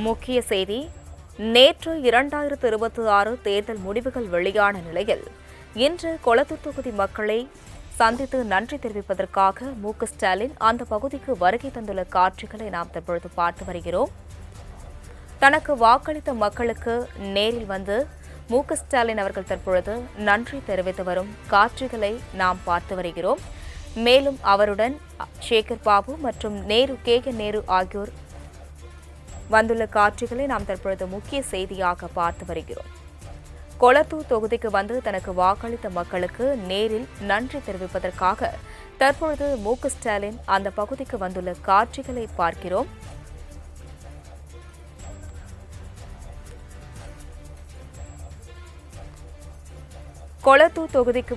முக்கிய செய்தி. நேற்று 2026 தேர்தல் முடிவுகள் வெளியான நிலையில் இன்று கொளத்தூர் தொகுதி மக்களை சந்தித்து நன்றி தெரிவிப்பதற்காக மு.க.ஸ்டாலின் அந்த பகுதிக்கு வருகை தந்துள்ள காட்சிகளை நாம் தற்பொழுது பார்த்து வருகிறோம். தனக்கு வாக்களித்த மக்களுக்கு நேரில் வந்து மு.க.ஸ்டாலின் அவர்கள் தற்பொழுது நன்றி தெரிவித்து வரும் காட்சிகளை நாம் பார்த்து வருகிறோம். மேலும் அவருடன் சேகர் பாபு மற்றும் நேரு ஆகியோர் வந்துள்ள காட்சிகளை நாம் தற்பொழுது முக்கிய செய்தியாக பார்த்து வருகிறோம். கொளத்தூர் தொகுதிக்கு வந்து தனக்கு வாக்களித்த மக்களுக்கு நேரில் நன்றி தெரிவிப்பதற்காக தற்பொழுது மு.க.ஸ்டாலின் அந்த பகுதிக்கு வந்துள்ள காட்சிகளை பார்க்கிறோம். கொளத்தூர் தொகுதிக்கு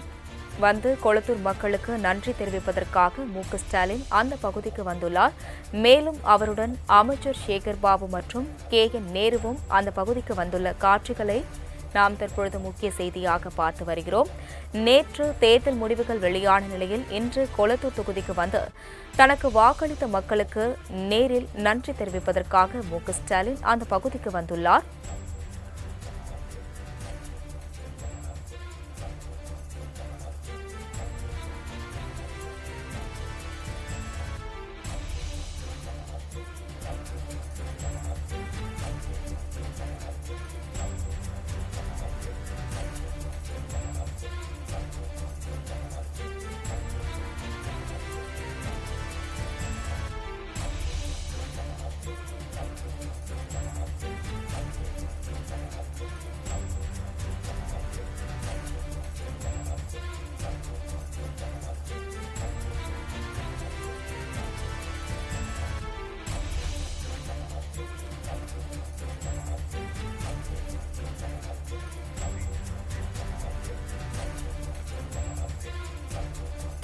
வந்து கொளத்தூர் மக்களுக்கு நன்றி தெரிவிப்பதற்காக மு.க.ஸ்டாலின் அந்த பகுதிக்கு வந்துள்ளார். மேலும் அவருடன் அமைச்சர் சேகர் பாபு மற்றும் நேருவும் அந்த பகுதிக்கு வந்துள்ள காட்சிகளை நாம் தற்பொழுது முக்கிய செய்தியாக பார்த்து வருகிறோம். நேற்று தேர்தல் முடிவுகள் வெளியான நிலையில் இன்று கொளத்தூர் தொகுதிக்கு வந்து தனக்கு வாக்களித்த மக்களுக்கு நேரில் நன்றி தெரிவிப்பதற்காக மு.க.ஸ்டாலின் அந்த பகுதிக்கு வந்துள்ளார்.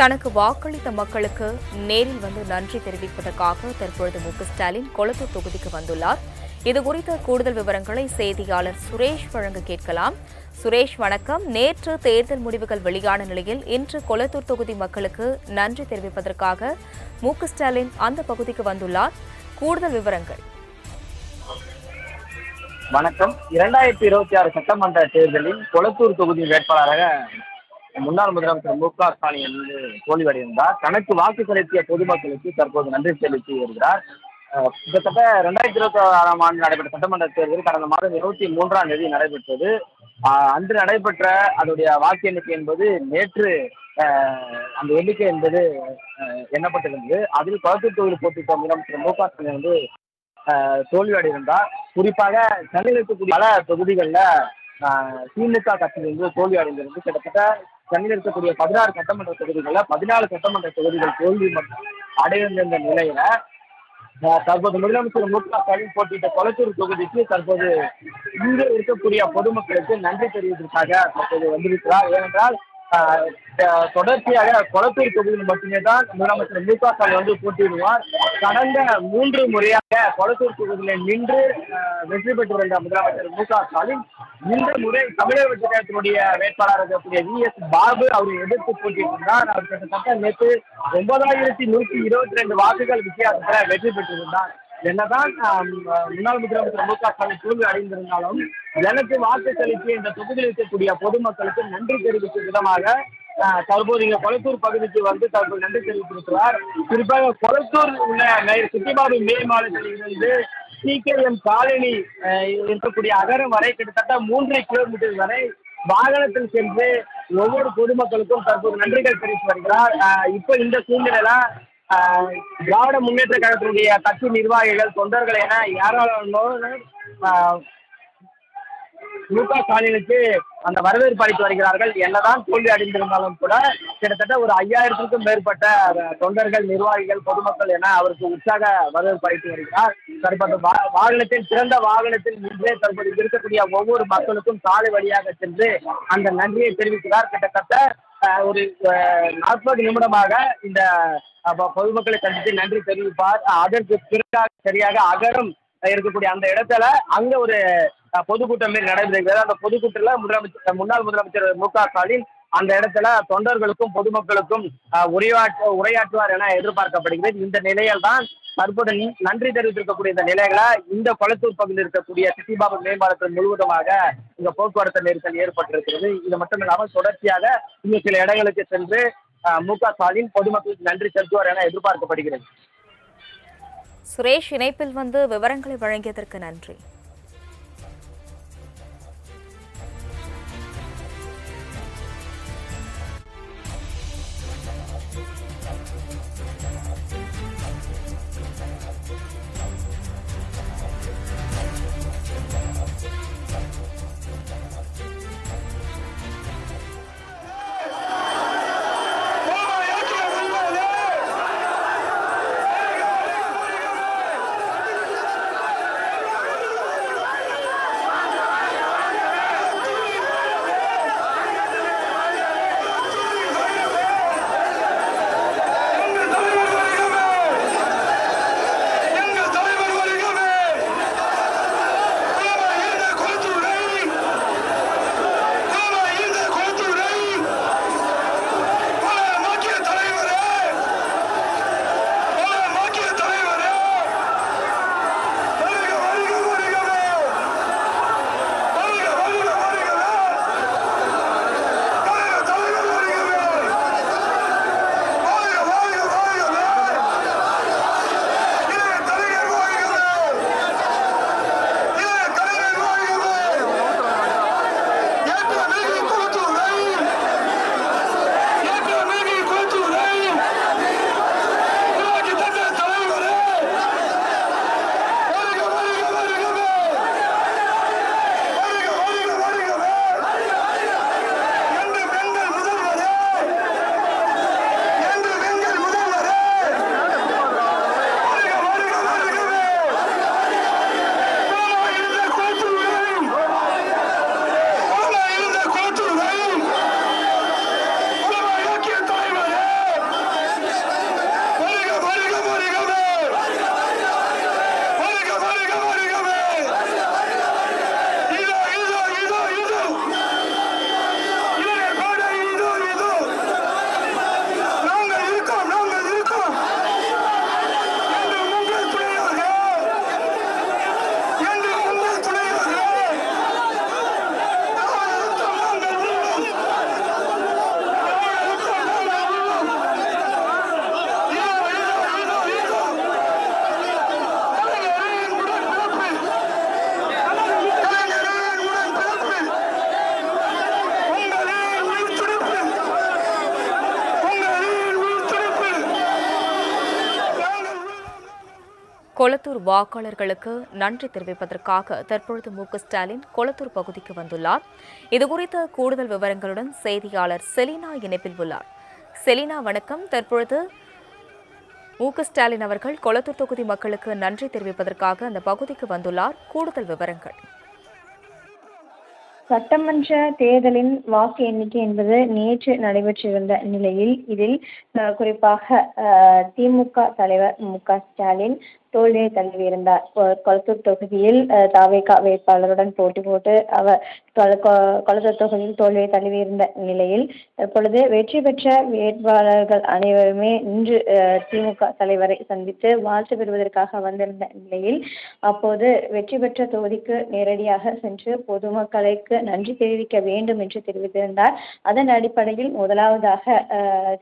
தனக்கு வாக்களித்த மக்களுக்கு நேரில் வந்து நன்றி தெரிவிப்பதற்காக தற்பொழுது மு.க.ஸ்டாலின் கொளத்தூர் தொகுதிக்கு வந்துள்ளார். இதுகுறித்த கூடுதல் விவரங்களை செய்தியாளர் சுரேஷ் வழங்க கேட்கலாம். சுரேஷ், வணக்கம். நேற்று தேர்தல் முடிவுகள் வெளியான நிலையில் இன்று கொளத்தூர் தொகுதி மக்களுக்கு நன்றி தெரிவிப்பதற்காக மு.க.ஸ்டாலின் அந்த பகுதிக்கு வந்துள்ளார். கூடுதல் விவரங்கள். வணக்கம். 2026 சட்டமன்ற தேர்தலில் கொளத்தூர் தொகுதி வேட்பாளராக முன்னாள் முதலமைச்சர் மு.க.ஸ்டாலின் வந்து தோல்வியடைந்தார். தனக்கு வாக்கு செலுத்திய பொதுமக்களுக்கு தற்போது நன்றி தெரிவித்து வருகிறார். கிட்டத்தட்ட 2026 ஆண்டு நடைபெற்ற சட்டமன்ற தேர்தல் கடந்த மாதம் 23ஆம் தேதி நடைபெற்றது. அன்று நடைபெற்ற அதனுடைய வாக்கு எண்ணிக்கை என்பது நேற்று அந்த எண்ணிக்கை என்பது எண்ணப்பட்டிருந்தது. அதில் கொளத்தூர் தொகுதியில் போட்டியிட்ட முதலமைச்சர் மு.க.ஸ்டாலின் வந்து தோல்வியடைந்தார். குறிப்பாக சென்னையில் இருக்கக்கூடிய பல தொகுதிகளில் திமுக கட்சி வந்து தோல்வி அடைந்திருந்து கிட்டத்தட்ட சென்னையில் இருக்கக்கூடிய 16 சட்டமன்ற தொகுதிகளில் 14 சட்டமன்ற தொகுதிகள் தோல்வி அடைந்திருந்த நிலையில தற்போது முதலமைச்சர் மு.க.ஸ்டாலின் போட்டியிட்ட கொளத்தூர் தொகுதிக்கு தற்போது இங்கு இருக்கக்கூடிய பொதுமக்களுக்கு நன்றி தெரிவிப்பதற்காக தற்போது வந்திருக்கிறார். ஏனென்றால் தொடர்ச்சியாக கொளத்தூர் தொகுதியில் மட்டுமே தான் முதலமைச்சர் மு.க.ஸ்டாலின் வந்து போட்டியிடுவார். கடந்த 3 முறையாக கொளத்தூர் தொகுதியில் நின்று வெற்றி பெற்று வந்த முதலமைச்சர் மு.க.ஸ்டாலின் இந்த முறை தமிழக வெற்றி கழகத்தினுடைய வேட்பாளராக இருக்கக்கூடிய வி.எஸ். பாபு அவரை எதிர்த்து போட்டியிட்டிருந்தார். அவர் கிட்டத்தட்ட நேற்று 9122 வாக்குகள் வித்தியாசத்தில் வெற்றி பெற்றிருந்தார். என்னதான் முன்னாள் முதலமைச்சர் மு.க.ஸ்டாலின் தோல்வி அடைந்திருந்தாலும் எனக்கு வாக்கு செலுத்திய இந்த தொகுதியில் இருக்கக்கூடிய பொதுமக்களுக்கு நன்றி தெரிவிக்கும் விதமாக தற்போது இங்க கொளத்தூர் பகுதிக்கு வந்து தற்போது நன்றி தெரிவித்திருக்கிறார். குறிப்பாக கொளத்தூர் உள்ள சுத்திபாபு மேம்பாலத்தில் இருந்து சி.கே.எம். காலனி இருக்கக்கூடிய அகரம் வரை கிட்டத்தட்ட 3 கிலோமீட்டர் வரை வாகனத்தில் சென்று ஒவ்வொரு பொதுமக்களுக்கும் தற்போது நன்றிகள் தெரிவித்து வருகிறார். இப்போ இந்த சூழ்நிலையில திராவிட முன்னேற்ற கழகத்தினுடைய கட்சி நிர்வாகிகள், தொண்டர்கள் என யாராலும் மு.க.ஸ்டாலினுக்கு அந்த வரவேற்பு அளித்து வருகிறார்கள். என்னதான் தோல்வி அடைந்திருந்தாலும் கூட கிட்டத்தட்ட ஒரு 5000க்கும் மேற்பட்ட தொண்டர்கள், நிர்வாகிகள், பொதுமக்கள் என அவருக்கு உற்சாக வரவேற்பு அளித்து வருகிறார். தற்போது வாகனத்தில் சிறந்த வாகனத்தில் நின்று தற்போது இருக்கக்கூடிய ஒவ்வொரு மக்களுக்கும் சாலை வழியாக சென்று அந்த நன்றியை தெரிவிக்கிறார். கிட்டத்தட்ட ஒரு 40 நிமிடமாக இந்த பொதுமக்களை சந்தித்து நன்றி தெரிவிப்பார். அதற்கு பிறகு சரியாக அகரம் இருக்கக்கூடிய அந்த இடத்துல அங்க ஒரு பொதுக்கூட்டம் நடைபெறுகிறது. அந்த பொதுக்கூட்டத்தில் முன்னாள் முதலமைச்சர் மு.க.ஸ்டாலின் அந்த இடத்துல தொண்டர்களுக்கும் பொதுமக்களுக்கும் உரையாற்றுவார் என எதிர்பார்க்கப்படுகிறது. இந்த நிலையில் தான் தற்போது நன்றி தெரிவித்திருக்கக்கூடிய இந்த நிலையில இந்த கொளத்தூர் பகுதியில் இருக்கக்கூடிய சிட்டிபாபு மேம்பாலத்தில் முழுவதுமாக இந்த போக்குவரத்து நெரிசல் ஏற்பட்டிருக்கிறது. இது மட்டும் இல்லாமல் தொடர்ச்சியாக இன்னும் சில இடங்களுக்கு சென்று மு.க.ஸ்டாலின் பொதுமக்களுக்கு நன்றி செலுத்துவார் என எதிர்பார்க்கப்படுகிறது. சுரேஷ், இணைப்பில் வந்து விவரங்களை வழங்கியதற்கு நன்றி. கொளத்தூர் வாக்காளர்களுக்கு நன்றி தெரிவிப்பதற்காக தற்பொழுது மு.க.ஸ்டாலின் கொளத்தூர் பகுதிக்கு வந்துள்ளார். இதுகுறித்த கூடுதல் விவரங்களுடன் செய்தியாளர் செலினா இணைப்பில் உள்ளார். செலினா, வணக்கம். தற்பொழுது மு.க.ஸ்டாலின் அவர்கள் கொளத்தூர் தொகுதி மக்களுக்கு நன்றி தெரிவிப்பதற்காக அந்த பகுதிக்கு வந்துள்ளார். கூடுதல் விவரங்கள். சட்டமன்ற தேர்தலின் வாக்கு எண்ணிக்கை என்பது நேற்று நடைபெற்றிருந்த நிலையில் இதில் குறிப்பாக திமுக தலைவர் மு.க.ஸ்டாலின் தோல்வியை தழுவியிருந்தார். கொளத்தூர் தொகுதியில் தவேகா வேட்பாளருடன் போட்டி போட்டு அவர் கொளத்தூர் தொகுதியில் தோல்வியை தழுவியிருந்த நிலையில் தற்பொழுது வெற்றி பெற்ற வேட்பாளர்கள் அனைவருமே இன்று திமுக தலைவரை சந்தித்து வாழ்த்து பெறுவதற்காக வந்திருந்த நிலையில் அப்போது வெற்றி பெற்ற தொகுதிக்கு நேரடியாக சென்று பொதுமக்களுக்கு நன்றி தெரிவிக்க வேண்டும் என்று தெரிவித்திருந்தார். அதன் அடிப்படையில் முதலாவதாக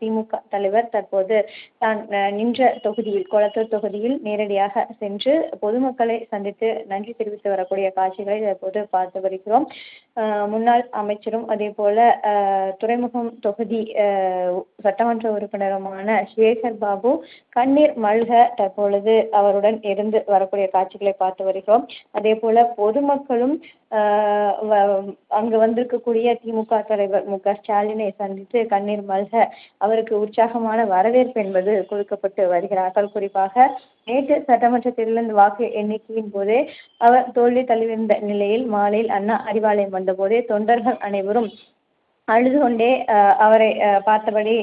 திமுக தலைவர் தற்போது தான் நின்ற தொகுதியில் கொளத்தூர் தொகுதியில் நேரடியாக சென்று பொதுமக்களை சந்தித்து நன்றி தெரிவித்து வரக்கூடிய காட்சிகளை தற்போது பார்த்து வருகிறோம். முன்னாள் அமைச்சரும் அதே போல துறைமுகம் தொகுதி சட்டமன்ற உறுப்பினருமான சேகர் பாபு கண்ணீர் மல்க தற்பொழுது அவருடன் இருந்து வரக்கூடிய காட்சிகளை பார்த்து வருகிறோம். அதே போல பொதுமக்களும் அங்கு வந்திருக்கக்கூடிய திமுக தலைவர் மு.க.ஸ்டாலினை சந்தித்து கண்ணீர் மல்க அவருக்கு உற்சாகமான வரவேற்பு என்பது கொடுக்கப்பட்டு வருகிறார்கள். குறிப்பாக நேற்று சட்டமன்ற தேர்தலில் வாக்கு எண்ணிக்கையின் போதே அவர் தோல்வி தழுவியிருந்த நிலையில் மாலையில் அண்ணா அறிவாலயம் வந்தபோதே தொண்டர்கள் அனைவரும் அழுது கொண்டே அவரை பார்த்தபடி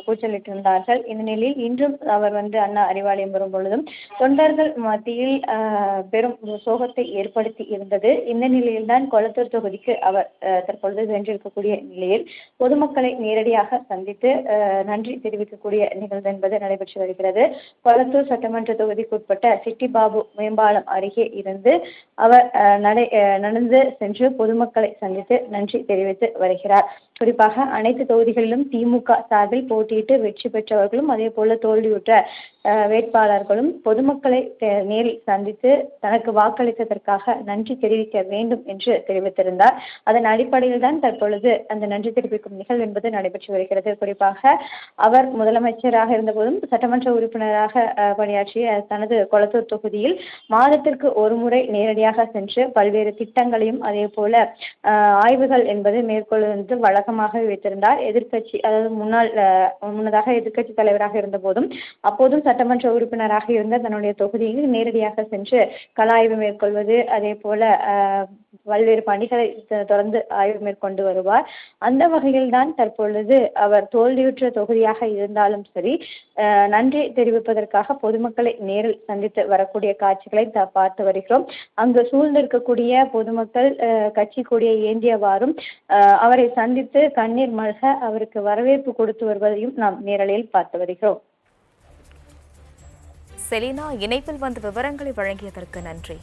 கூச்சலிட்டிருந்தார்கள். இந்த நிலையில் இன்றும் அவர் அண்ணா அறிவாலயம் வரும் பொழுதும் தொண்டர்கள் மத்தியில் பெரும் சோகத்தை ஏற்படுத்தி இருந்தது. இந்த நிலையில்தான் கொளத்தூர் தொகுதிக்கு அவர் தற்பொழுது சென்றிருக்கக்கூடிய நிலையில் பொதுமக்களை நேரடியாக சந்தித்து நன்றி தெரிவிக்கக்கூடிய நிகழ்வு என்பது நடைபெற்று வருகிறது. கொளத்தூர் சட்டமன்ற தொகுதிக்குட்பட்ட சிட்டிபாபு மேம்பாலம் அருகே இருந்து அவர் நடந்து சென்று பொதுமக்களை சந்தித்து நன்றி தெரிவித்து வருகிறார். குறிப்பாக அனைத்து தொகுதிகளிலும் திமுக சார்பில் போட்டியிட்டு வெற்றி பெற்றவர்களும் அதே போல தோல்வியுற்ற வேட்பாளர்களும் பொதுமக்களை நேரில் சந்தித்து தனக்கு வாக்களித்ததற்காக நன்றி தெரிவிக்க வேண்டும் என்று தெரிவித்திருந்தார். அதன் அடிப்படையில் தான் தற்பொழுது அந்த நன்றி தெரிவிக்கும் நிகழ்வு என்பது நடைபெற்று வருகிறது. குறிப்பாக அவர் முதலமைச்சராக இருந்தபோதும் சட்டமன்ற உறுப்பினராக பணியாற்றிய தனது கொளத்தூர் தொகுதியில் மாதத்திற்கு ஒரு முறை நேரடியாக சென்று பல்வேறு திட்டங்களையும் அதே போல ஆய்வுகள் என்பது மேற்கொள்வது வழக்கமாக வைத்திருந்தார். எதிர்கட்சி அதாவது முன்னதாக எதிர்கட்சி தலைவராக இருந்த போதும் அப்போதும் சட்டமன்ற உறுப்பினராக இருந்த தன்னுடைய தொகுதியில் நேரடியாக சென்று கள ஆய்வு மேற்கொள்வது அதே போல பல்வேறு பணிகளை தொடர்ந்து ஆய்வு மேற்கொண்டு வருவார். அந்த வகையில் தான் தற்பொழுது அவர் தோல்வியுற்ற தொகுதியாக இருந்தாலும் சரி நன்றி தெரிவிப்பதற்காக பொதுமக்களை நேரில் சந்தித்து வரக்கூடிய காட்சிகளை பார்த்து வருகிறோம். அங்கு சூழ்ந்திருக்கக்கூடிய பொதுமக்கள் கட்சி கொடியை ஏந்தியவாறும் அவரை சந்தித்து கண்ணீர் மல்க அவருக்கு வரவேற்பு கொடுத்து வருவதையும் நாம் நேரலையில் பார்த்து வருகிறோம். செலினா, இணைப்பில் வந்த விவரங்களை வழங்கியதற்கு நன்றி.